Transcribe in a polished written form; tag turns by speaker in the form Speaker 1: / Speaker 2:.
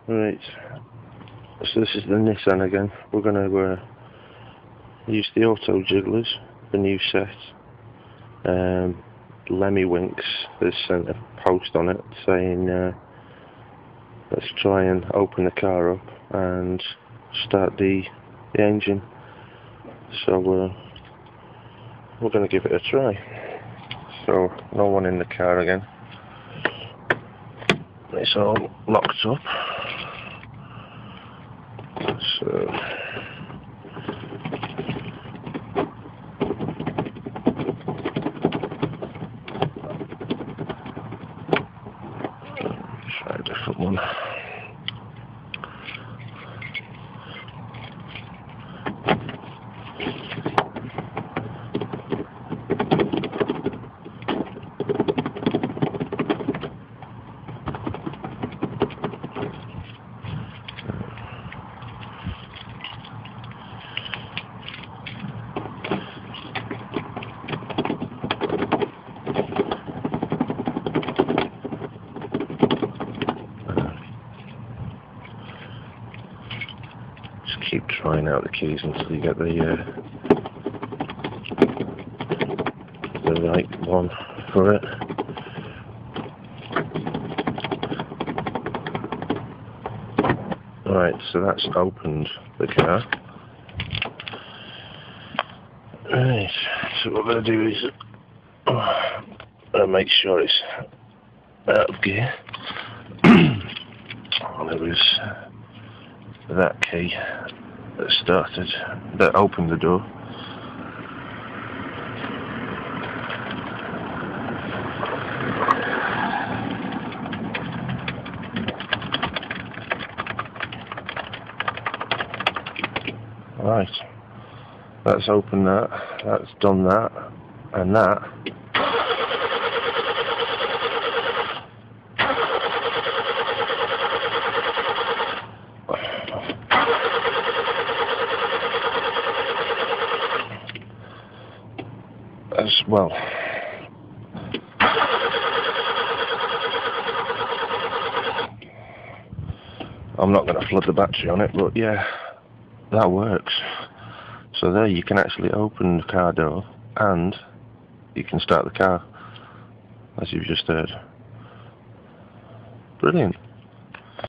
Speaker 1: Right, so this is the Nissan again. We're going to use the auto jigglers, the new set. Lemmy Winks has sent a post on it saying let's try and open the car up and start the engine. So we're going to give it a try. So no one in the car again. It's all locked up. So try a different one. Keep trying out the keys until you get the right one for it. Right, so that's opened the car. Right, so what we're going to do is make sure it's out of gear. There was that key that opened the door. Right, that's opened that, that's done that, and that. As well. I'm not going to flood the battery on it, but yeah, that works. So there you can actually open the car door and you can start the car, as you've just heard. Brilliant.